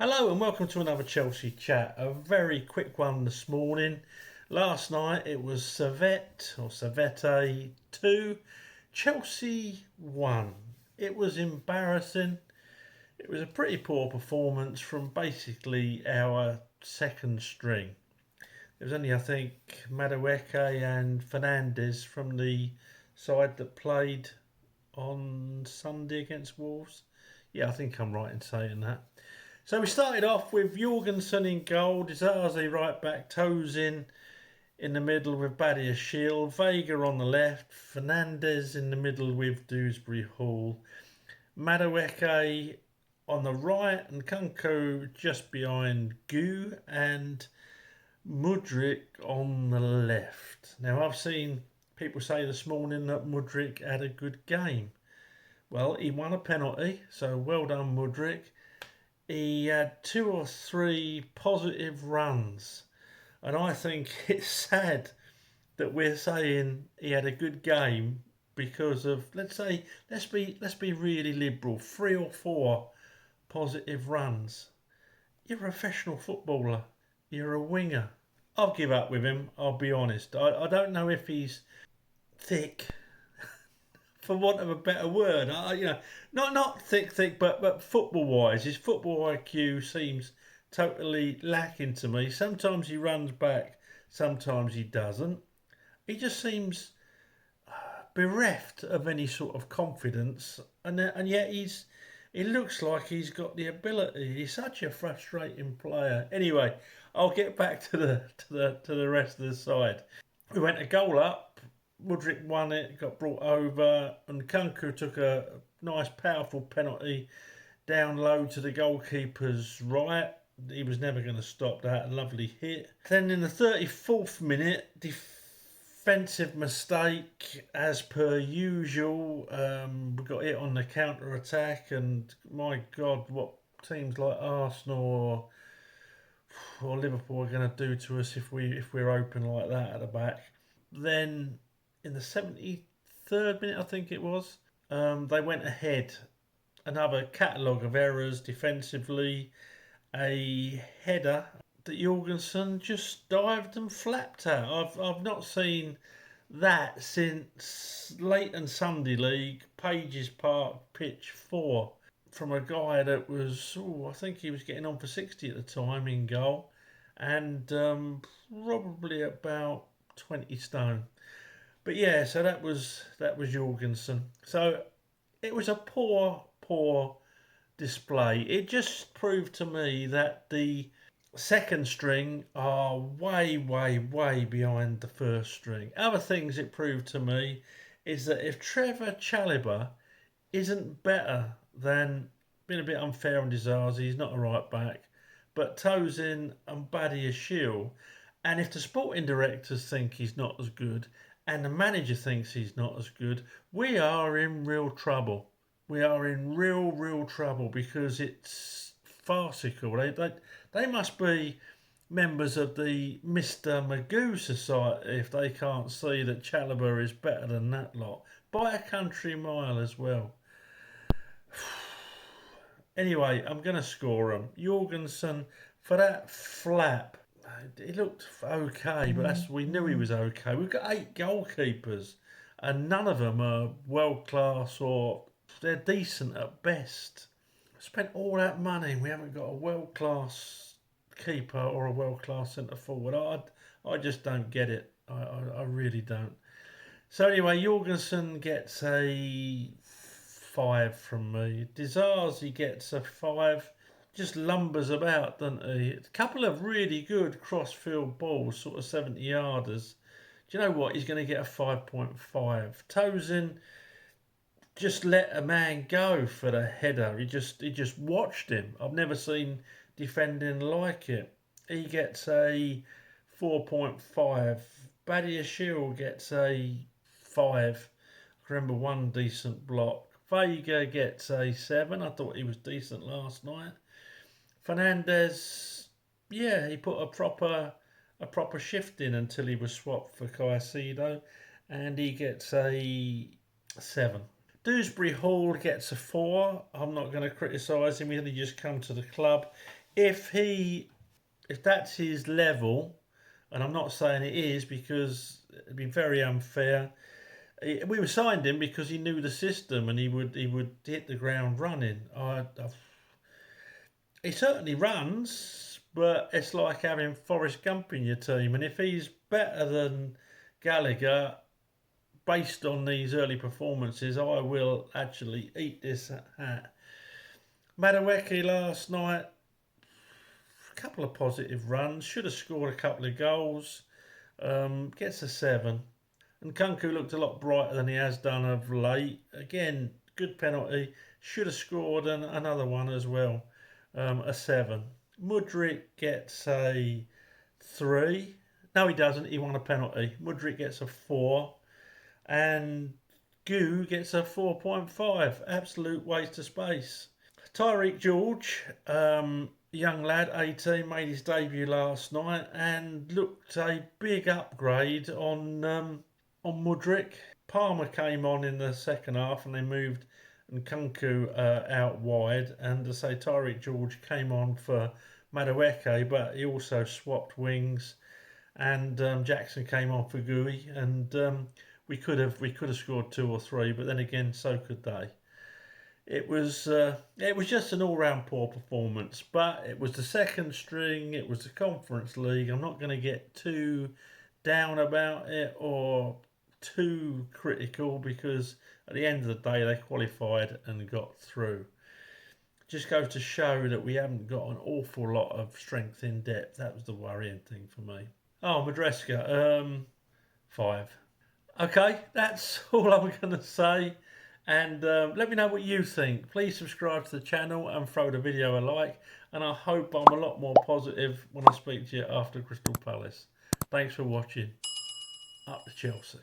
Hello and welcome to another Chelsea chat. A very quick one this morning. Last night it was Servette 2, Chelsea 1. It was embarrassing. It was a pretty poor performance from basically our second string. There was only, I think, Madueke and Fernandez from the side that played on Sunday against Wolves. Yeah, I think I'm right in saying that. So we started off with Jorgensen in goal, Disasi right back, Tosin in the middle with Badia Shield, Vega on the left, Fernandez in the middle with Dewsbury Hall, Madueke on the right, and Kunku just behind Gu, and Mudryk on the left. Now I've seen people say this morning that Mudryk had a good game. Well, he won a penalty, so well done Mudryk. He had 2 or 3 positive runs, and I think it's sad that we're saying he had a good game because of let's be really liberal, 3 or 4 positive runs. You're a professional footballer. You're a winger. I'll give up with him. I'll be honest. I don't know if he's thick, for want of a better word. Not thick, but football wise, his football IQ seems totally lacking to me. Sometimes he runs back, sometimes he doesn't. He just seems bereft of any sort of confidence, and yet he looks like he's got the ability. He's such a frustrating player. Anyway, I'll get back to the rest of the side. We went a goal up. Mudryk won it, got brought over, and Kunku took a nice, powerful penalty down low to the goalkeeper's right. He was never going to stop that. A lovely hit. Then in the 34th minute, defensive mistake as per usual. We got hit on the counter attack, and my God, what teams like Arsenal or Liverpool are going to do to us if we're open like that at the back. Then in the 73rd minute, I think it was, they went ahead. Another catalogue of errors defensively. A header that Jorgensen just dived and flapped at. I've not seen that since Leighton Sunday League, Pages Park, pitch 4, from a guy that was, I think he was getting on for 60 at the time in goal, and probably about 20 stone. But yeah, so that was Jorgensen. So it was a poor display. It just proved to me that the second string are way behind the first string. Other things it proved to me is that if Trevor Chalobah isn't better than, been a bit unfair on Disasi, he's not a right back, but Tosin and Badia Shield, and if the sporting directors think he's not as good, and the manager thinks he's not as good, we are in real trouble. We are in real trouble because it's farcical. They must be members of the Mr. Magoo Society if they can't see that Chalobah is better than that lot. By a country mile as well. Anyway, I'm going to score him. Jorgensen, for that flap, he looked okay, but we knew he was okay. We've got 8 goalkeepers, and none of them are world class, or they're decent at best. Spent all that money, and we haven't got a world class keeper or a world class centre forward. I just don't get it. I really don't. So anyway, Jorgensen gets a 5 from me. Disasi gets a 5. Just lumbers about, doesn't he? A couple of really good cross-field balls, sort of 70-yarders. Do you know what? He's going to get a 5.5. Tosin just let a man go for the header. He just watched him. I've never seen defending like it. He gets a 4.5. Badia Shield gets a 5. I remember one decent block. Vega gets a 7. I thought he was decent last night. Fernandez, yeah, he put a proper shift in until he was swapped for Caicedo, and he gets a 7. Dewsbury Hall gets a 4. I'm not going to criticise him. He only just come to the club. if that's his level, and I'm not saying it is because it'd be very unfair. We were signed him because he knew the system and he would hit the ground running. He certainly runs, but it's like having Forrest Gump in your team. And if he's better than Gallagher, based on these early performances, I will actually eat this hat. Madueke last night, a couple of positive runs, should have scored a couple of goals, gets a 7. And Kunku looked a lot brighter than he has done of late. Again, good penalty, should have scored another one as well, a 7. Mudryk gets a 3. No, he doesn't, he won a penalty. Mudryk gets a 4. And Goo gets a 4.5. Absolute waste of space. Tyreek George, young lad, 18, made his debut last night and looked a big upgrade on Mudryk. Palmer came on in the second half and they moved Nkunku out wide. And to say Tyreek George came on for Madueke, but he also swapped wings. And Jackson came on for Gooey, and we could have scored 2 or 3, but then again, so could they. It was just an all-round poor performance, but it was the second string. It was the Conference League. I'm not going to get too down about it or too critical because at the end of the day, they qualified and got through. Just goes to show that we haven't got an awful lot of strength in depth. That was the worrying thing for me. Oh, Madreska, 5. Okay, that's all I'm going to say. And let me know what you think. Please subscribe to the channel and throw the video a like. And I hope I'm a lot more positive when I speak to you after Crystal Palace. Thanks for watching. Up to Chelsea.